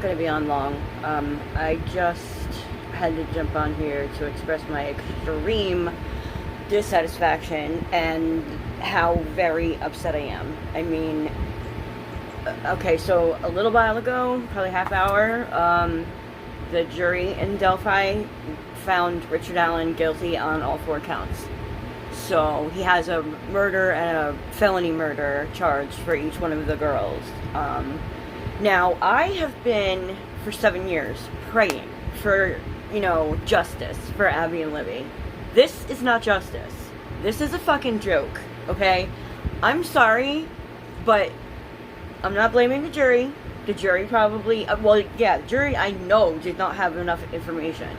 going to be on long. I just had to jump on here to express my extreme dissatisfaction and how very upset I am. I mean, okay, so a little while ago, probably half hour, the jury in Delphi found Richard Allen guilty on all 4 counts. So he has a murder and a felony murder charge for each one of the girls. Now, I have been, for 7 years, praying for, justice for Abby and Libby. This is not justice. This is a fucking joke, okay? I'm sorry, but I'm not blaming the jury. The jury probably, the jury I know did not have enough information.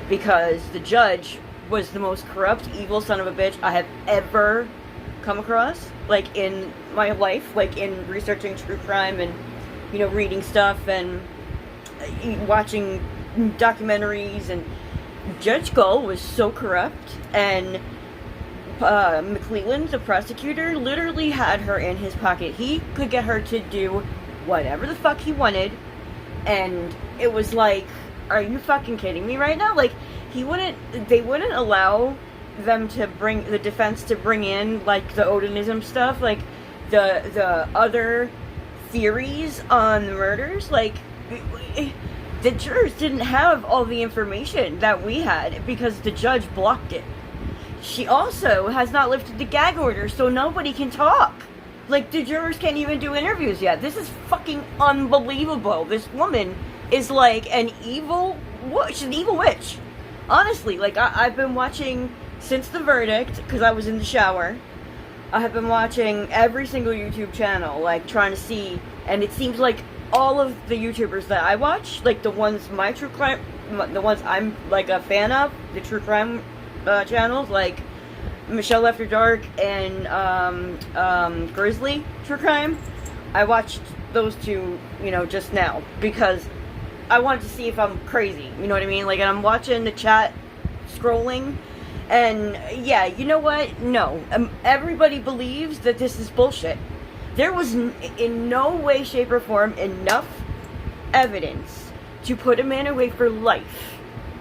Because the judge was the most corrupt, evil son of a bitch I have ever come across, like, in my life, like, in researching true crime and, reading stuff and watching documentaries. And Judge Gull was so corrupt, and McClelland, the prosecutor, literally had her in his pocket. He could get her to do whatever the fuck he wanted, and it was like, are you fucking kidding me right now? Like, they wouldn't allow them to bring, the defense to bring in, like, the Odinism stuff, like, the other theories on the murders. Like, the jurors didn't have all the information that we had because the judge blocked it. She also has not lifted the gag order, so nobody can talk. Like, the jurors can't even do interviews yet. This is fucking unbelievable. This woman is like an evil witch. She's an evil witch. Honestly, like, I've been watching since the verdict, because I was in the shower. I have been watching every single YouTube channel, like, trying to see, and it seems like all of the YouTubers that I watch, like, the ones, the ones I'm, like, a fan of, the true crime channels, like Michelle After Dark and Grizzly True Crime, I watched those two, just now, because I wanted to see if I'm crazy, you know what I mean? Like, and I'm watching the chat, scrolling, and yeah, you know what? No, everybody believes that this is bullshit. There was in no way, shape, or form enough evidence to put a man away for life,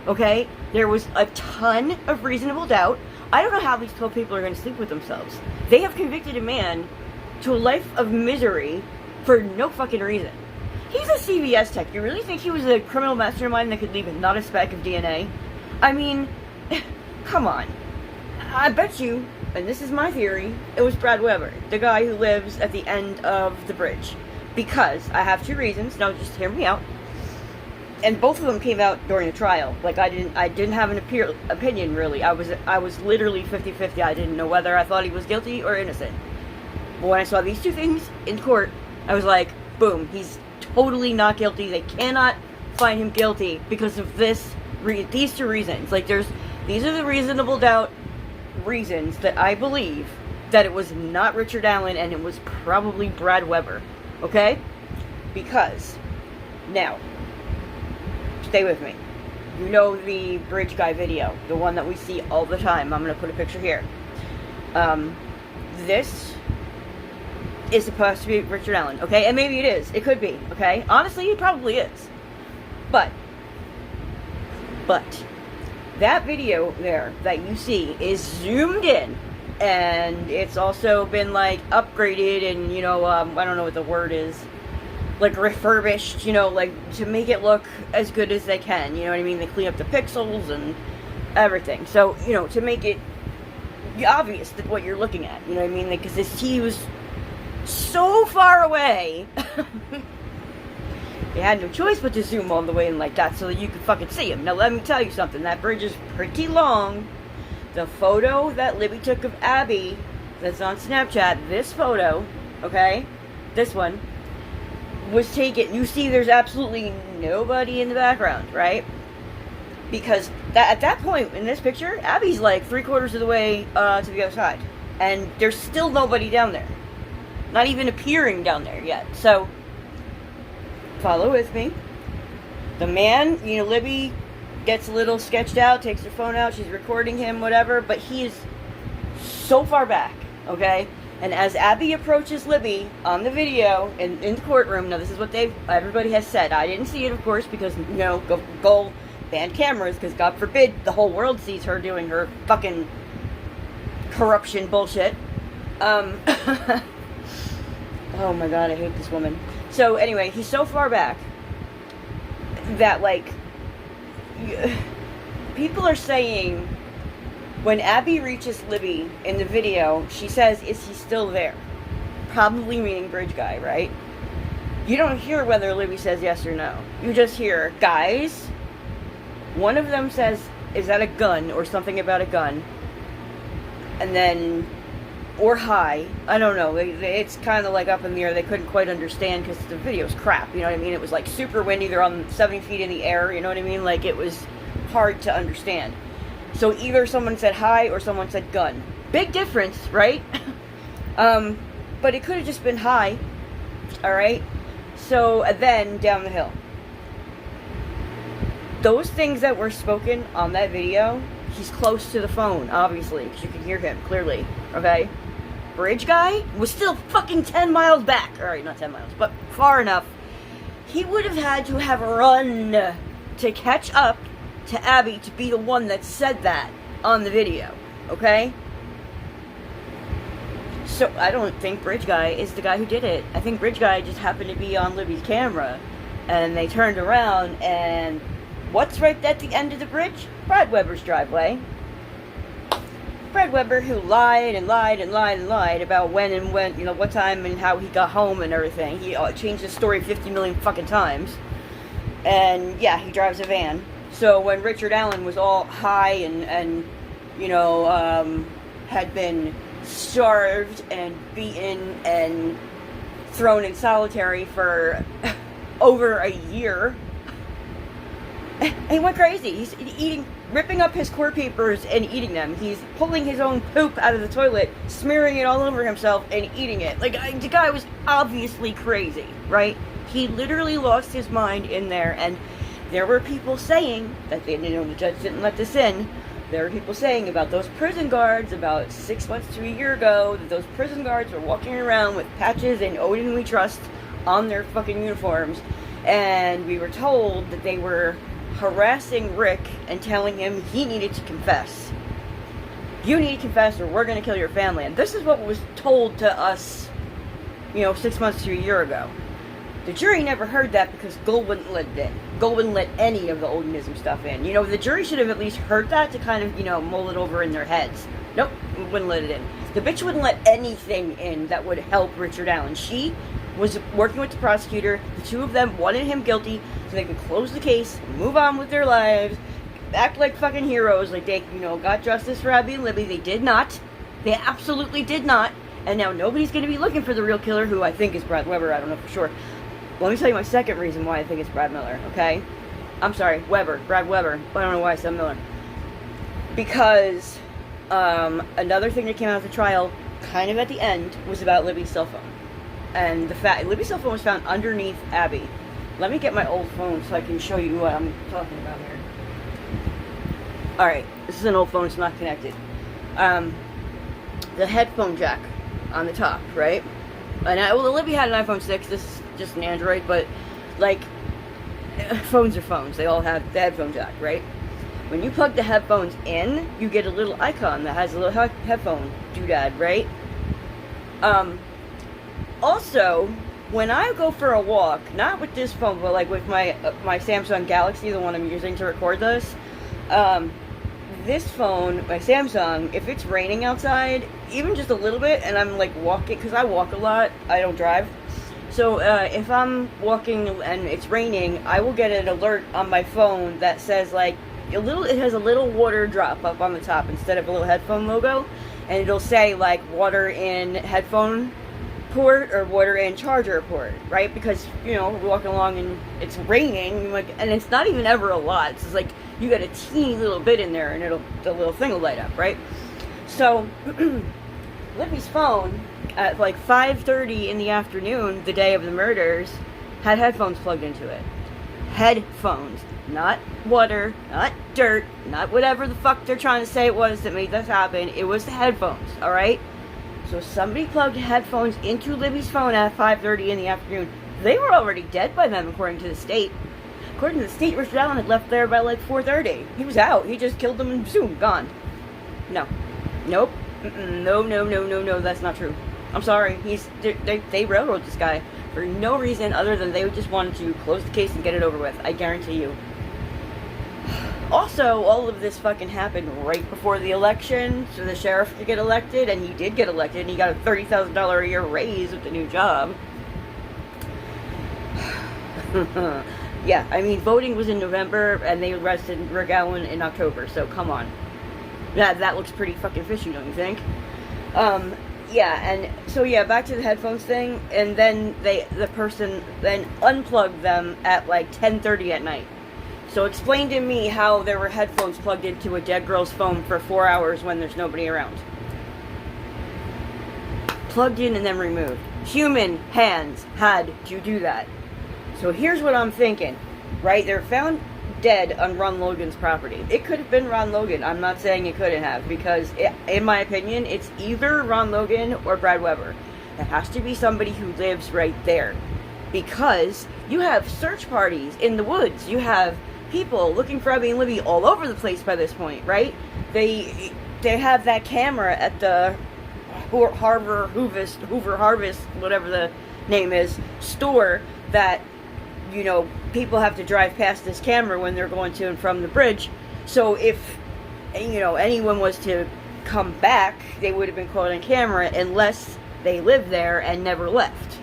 okay? There was a ton of reasonable doubt. I don't know how these 12 people are going to sleep with themselves. They have convicted a man to a life of misery for no fucking reason. He's a CVS tech. You really think he was a criminal mastermind that could leave not a speck of DNA? I mean, come on. I bet you, and this is my theory, it was Brad Weber, the guy who lives at the end of the bridge. Because I have 2 reasons. Now, just hear me out. And both of them came out during the trial. Like, I didn't have an opinion, really. I was literally 50-50. I didn't know whether I thought he was guilty or innocent. But when I saw these 2 things in court, I was like, boom, he's totally not guilty. They cannot find him guilty because of these 2 reasons. Like, these are the reasonable doubt reasons that I believe that it was not Richard Allen and it was probably Brad Weber. Okay? Because, now, stay with me. You know the bridge guy video, the one that we see all the time. I'm going to put a picture here. This is supposed to be Richard Allen, okay? And maybe it is. It could be, okay? Honestly, it probably is. But, that video there that you see is zoomed in. And it's also been, like, upgraded and, I don't know what the word is. Like, refurbished, like, to make it look as good as they can, you know what I mean? They clean up the pixels and everything. So, to make it obvious that what you're looking at, you know what I mean? Because this T was so far away. They had no choice but to zoom all the way in like that so that you could fucking see him. Now, let me tell you something. That bridge is pretty long. The photo that Libby took of Abby that's on Snapchat, this photo, okay? This one was taken. You see there's absolutely nobody in the background, right? Because at that point in this picture, Abby's like 3/4 of the way to the other side. And there's still nobody down there. Not even appearing down there yet. So, follow with me. The man, Libby gets a little sketched out, takes her phone out, she's recording him, whatever, but he is so far back, okay? And as Abby approaches Libby on the video in the courtroom, now this is what everybody has said. I didn't see it, of course, because, go ban cameras, because God forbid the whole world sees her doing her fucking corruption bullshit. Oh my god, I hate this woman. So anyway, he's so far back that, like, people are saying when Abby reaches Libby in the video, she says, "Is he still there?" Probably meaning Bridge Guy, right? You don't hear whether Libby says yes or no. You just hear, "Guys." One of them says, "Is that a gun?" or something about a gun. And then, or "Hi." I don't know. It's kind of like up in the air. They couldn't quite understand because the video's crap. You know what I mean? It was like super windy. They're on 70 feet in the air. You know what I mean? Like, it was hard to understand. So either someone said "hi" or someone said "gun." Big difference, right? But it could have just been "hi." Alright? So then, down the hill. Those things that were spoken on that video, he's close to the phone, obviously, because you can hear him clearly, okay? Bridge Guy was still fucking 10 miles back. Alright, not 10 miles, but far enough. He would have had to have run to catch up to Abby to be the one that said that on the video, okay? So I don't think Bridge Guy is the guy who did it. I think Bridge Guy just happened to be on Libby's camera, and they turned around, and what's right at the end of the bridge? Brad Weber's driveway. Brad Weber, who lied and lied and lied and lied about when, what time and how he got home and everything. He changed his story 50 million fucking times. And yeah, he drives a van. So when Richard Allen was all high and had been starved and beaten and thrown in solitary for over a year, he went crazy. He's ripping up his court papers and eating them. He's pulling his own poop out of the toilet, smearing it all over himself and eating it. Like, the guy was obviously crazy, right? He literally lost his mind in there, and there were people saying that the judge didn't let this in. There were people saying about those prison guards about 6 months to a year ago that those prison guards were walking around with patches and "Odin We Trust" on their fucking uniforms, and we were told that they were harassing Rick and telling him he needed to confess. You need to confess or we're going to kill your family. And this is what was told to us, 6 months to a year ago. The jury never heard that because Gold wouldn't let it in. Gold wouldn't let any of the Odinism stuff in. The jury should have at least heard that to kind of, mull it over in their heads. Nope, wouldn't let it in. The bitch wouldn't let anything in that would help Richard Allen. She was working with the prosecutor. The two of them wanted him guilty so they could close the case, move on with their lives, act like fucking heroes, like they, got justice for Abby and Libby. They did not. They absolutely did not. And now nobody's going to be looking for the real killer, who I think is Brad Weber. I don't know for sure. Let me tell you my second reason why I think it's Brad Miller, okay? I'm sorry, Weber. Brad Weber. I don't know why I said Miller. Because another thing that came out of the trial, kind of at the end, was about Libby's cell phone. And the fact Libby's cell phone was found underneath Abby. Let me get my old phone so I can show you what I'm talking about here. Alright, this is an old phone, it's not connected. The headphone jack on the top, right? And Libby had an iPhone 6, this is just an Android, but, like, phones are phones. They all have the headphone jack, right? When you plug the headphones in, you get a little icon that has a little headphone doodad, right? Also, when I go for a walk, not with this phone, but like with my Samsung Galaxy, the one I'm using to record this, this phone, my Samsung, if it's raining outside, even just a little bit, and I'm like walking, because I walk a lot, I don't drive, so if I'm walking and it's raining, I will get an alert on my phone that says like, it has a little water drop up on the top instead of a little headphone logo, and it'll say like water in headphone port or water in charger port, right? Because we're walking along and it's raining, like, and it's not even ever a lot. It's just like you got a teeny little bit in there, and the little thing will light up, right? So Libby's phone at like 5:30 in the afternoon, the day of the murders, had headphones plugged into it. Headphones, not water, not dirt, not whatever the fuck they're trying to say it was that made this happen. It was the headphones, all right? So somebody plugged headphones into Libby's phone at 5:30 in the afternoon. They were already dead by then, according to the state. According to the state, Richard Allen had left there by like 4:30. He was out. He just killed them and soon gone. No. Nope. No, that's not true. I'm sorry. They railroaded this guy for no reason other than they just wanted to close the case and get it over with. I guarantee you. Also, all of this fucking happened right before the election, so the sheriff could get elected, and he did get elected, and he got a $30,000 a year raise with the new job. Yeah, I mean, voting was in November, and they arrested Rick Allen in October, so come on. That looks pretty fucking fishy, don't you think? Yeah, and so yeah, back to the headphones thing, and then the person then unplugged them at like 10:30 at night. So explain to me how there were headphones plugged into a dead girl's phone for 4 hours when there's nobody around. Plugged in and then removed. Human hands had to do that. So here's what I'm thinking, right? They're found dead on Ron Logan's property. It could have been Ron Logan. I'm not saying it couldn't have, because in my opinion, it's either Ron Logan or Brad Weber. It has to be somebody who lives right there, because you have search parties in the woods. You have people looking for Abby and Libby all over the place by this point, right? They have that camera at the Hoover Harvest, whatever the name is, store that, you know, people have to drive past this camera when they're going to and from the bridge. So if, you know, anyone was to come back, they would have been caught on camera unless they lived there and never left.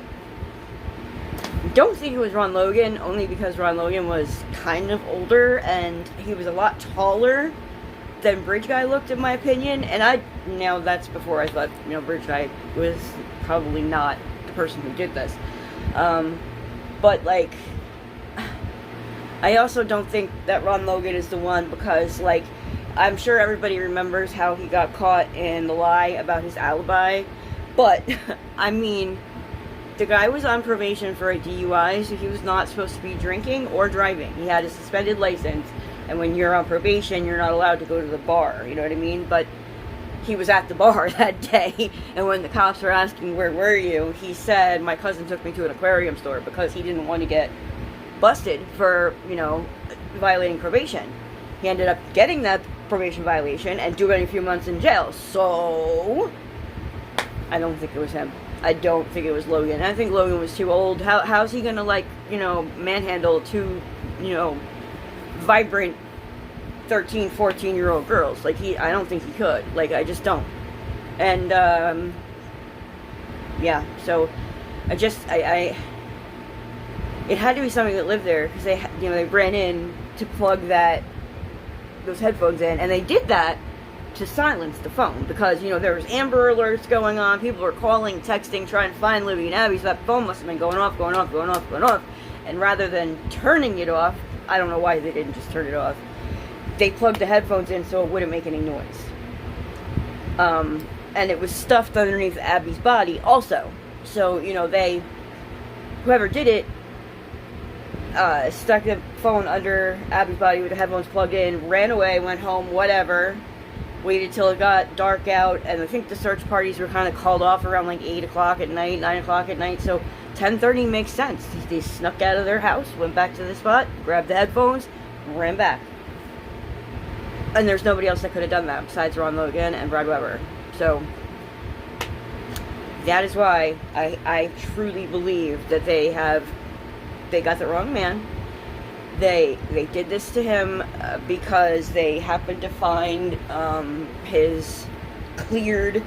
Don't think it was Ron Logan, only because Ron Logan was kind of older and he was a lot taller than Bridge Guy looked, in my opinion. And now that's before I thought, you know, Bridge Guy was probably not the person who did this. But like, I also don't think that Ron Logan is the one, because like, I'm sure everybody remembers how he got caught in the lie about his alibi, but I mean, the guy was on probation for a DUI, so he was not supposed to be drinking or driving. He had a suspended license, and when you're on probation, you're not allowed to go to the bar, you know what I mean? But he was at the bar that day, and when the cops were asking, where were you, he said, my cousin took me to an aquarium store, because he didn't want to get busted for, you know, violating probation. He ended up getting that probation violation and doing a few months in jail. So I don't think it was him. I don't think it was Logan. I think Logan was too old. How's he gonna, like, you know, manhandle two, you know, vibrant 13, 14-year-old girls? Like, I don't think he could. Like, I just don't. And yeah, so I it had to be somebody that lived there, because they, you know, they ran in to plug those headphones in, and they did that to silence the phone, because, you know, there was Amber Alerts going on, people were calling, texting, trying to find Libby and Abby, so that phone must have been going off, and rather than turning it off, I don't know why they didn't just turn it off, they plugged the headphones in so it wouldn't make any noise. And it was stuffed underneath Abby's body also, so, you know, whoever did it, stuck the phone under Abby's body with the headphones plugged in, ran away, went home, whatever, waited till it got dark out, and I think the search parties were kind of called off around like 8 o'clock at night, 9 o'clock at night, so 10:30 makes sense. They snuck out of their house, went back to the spot, grabbed the headphones, ran back. And there's nobody else that could have done that besides Ron Logan and Brad Weber. So that is why I truly believe that they got the wrong man. They did this to him because they happened to find his cleared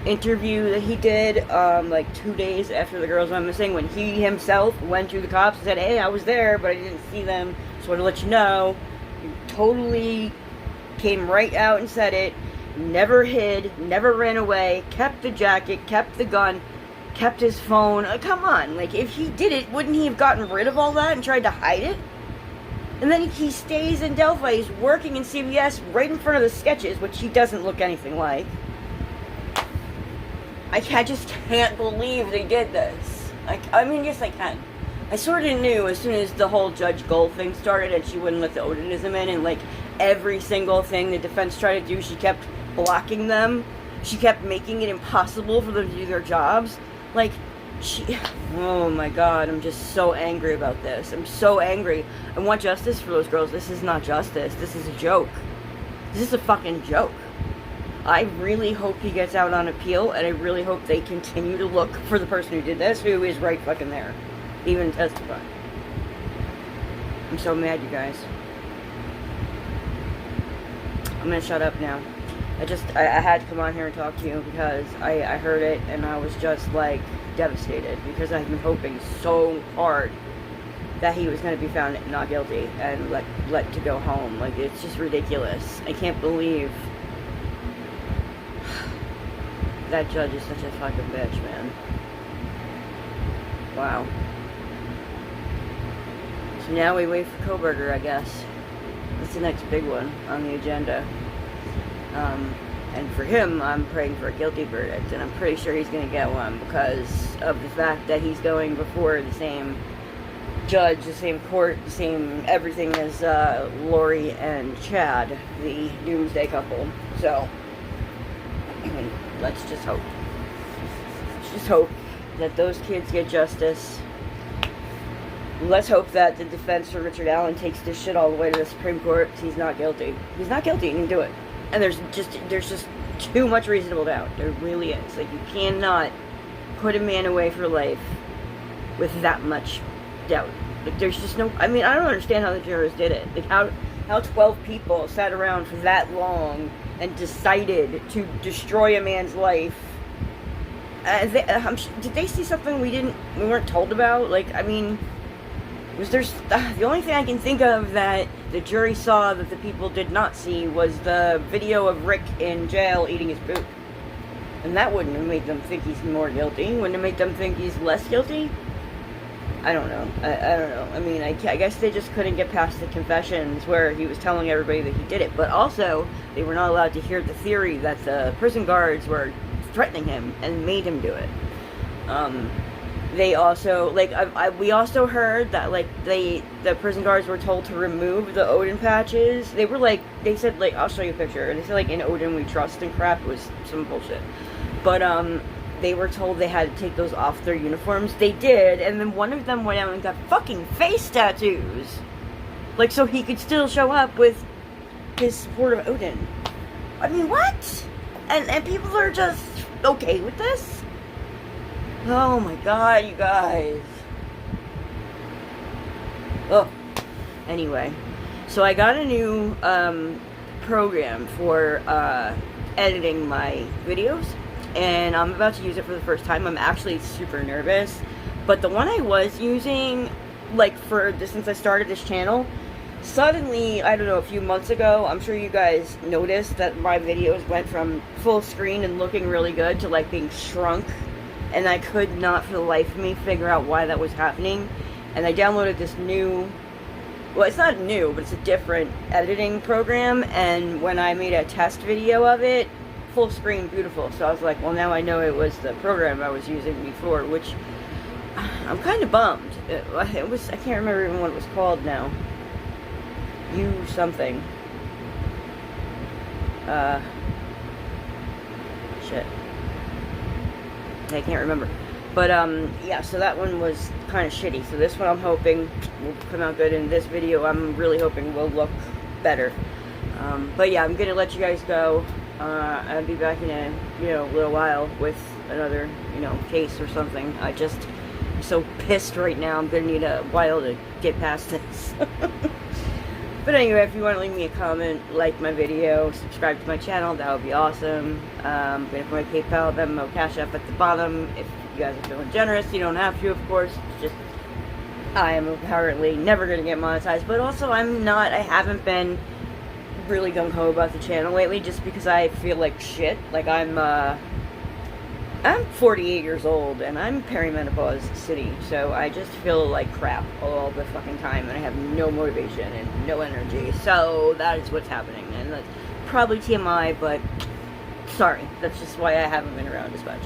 interview that he did like 2 days after the girls went missing, when he himself went to the cops and said, hey, I was there, but I didn't see them, just wanted to let you know. He totally came right out and said it, never hid, never ran away, kept the jacket, kept the gun, kept his phone. Come on, like, if he did it, wouldn't he have gotten rid of all that and tried to hide it? And then he stays in Delphi, he's working in CVS right in front of the sketches, which he doesn't look anything like. I just can't believe they did this. I mean, yes, I can. I sort of knew as soon as the whole Judge Gold thing started and she wouldn't let the Odinism in, and like every single thing the defense tried to do, she kept blocking them. She kept making it impossible for them to do their jobs. Like, oh my god, I'm just so angry about this. I'm so angry. I want justice for those girls. This is not justice. This is a joke. This is a fucking joke. I really hope he gets out on appeal, and I really hope they continue to look for the person who did this, who is right fucking there. Even testifying. I'm so mad, you guys. I'm gonna shut up now. I had to come on here and talk to you because I heard it and I was just like devastated because I've been hoping so hard that he was going to be found not guilty and let to go home. Like, it's just ridiculous. I can't believe that judge is such a fucking bitch, man. Wow. So now we wait for Koberger, I guess. That's the next big one on the agenda. And for him, I'm praying for a guilty verdict, and I'm pretty sure he's going to get one because of the fact that he's going before the same judge, the same court, the same everything as Lori and Chad, the doomsday couple. So, let's just hope. Let's just hope that those kids get justice. Let's hope that the defense for Richard Allen takes this shit all the way to the Supreme Court because he's not guilty. He's not guilty, he can do it. And there's just too much reasonable doubt. There really is. Like, you cannot put a man away for life with that much doubt. Like, there's just no... I mean, I don't understand how the jurors did it. Like, how 12 people sat around for that long and decided to destroy a man's life. Did they see something we weren't told about? Like, I mean... the only thing I can think of that the jury saw that the people did not see was the video of Rick in jail eating his poop. And that wouldn't have made them think he's more guilty. Wouldn't have made them think he's less guilty? I don't know. I don't know. I mean, I guess they just couldn't get past the confessions where he was telling everybody that he did it. But also, they were not allowed to hear the theory that the prison guards were threatening him and made him do it. They also, like, we also heard that, like, the prison guards were told to remove the Odin patches. They were like, they said, like, I'll show you a picture. They said, like, in Odin we trust and crap. It was some bullshit. But, they were told they had to take those off their uniforms. They did, and then one of them went out and got fucking face tattoos. Like, so he could still show up with his support of Odin. I mean, what? And people are just okay with this? Oh my god, you guys. Oh. Anyway. So I got a new program for editing my videos. And I'm about to use it for the first time. I'm actually super nervous. But the one I was using, like, since I started this channel, suddenly, I don't know, a few months ago, I'm sure you guys noticed that my videos went from full screen and looking really good to, like, being shrunk. And I could not for the life of me figure out why that was happening. And I downloaded this new, well, it's not new, but it's a different editing program. And when I made a test video of it, full screen, beautiful. So I was like, well, now I know it was the program I was using before, which I'm kind of bummed. It was, I can't remember even what it was called now. Something. Shit. I can't remember. But, yeah, so that one was kind of shitty. So this one I'm hoping will come out good. And this video I'm really hoping will look better. But yeah, I'm going to let you guys go. I'll be back in a, little while with another, case or something. I'm so pissed right now. I'm going to need a while to get past this. But anyway, if you want to leave me a comment, like my video, subscribe to my channel, that would be awesome. I'm going to put my PayPal, Venmo, Cash App at the bottom. If you guys are feeling generous, you don't have to, of course. It's just, I am apparently never going to get monetized. But also, I haven't been really gung-ho about the channel lately, just because I feel like shit. Like, I'm 48 years old, and I'm perimenopause city, so I just feel like crap all the fucking time, and I have no motivation and no energy, so that is what's happening, and that's probably TMI, but sorry, that's just why I haven't been around as much.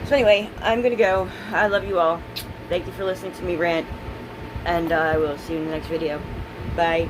So anyway, I'm gonna go. I love you all. Thank you for listening to me rant, and I will see you in the next video. Bye.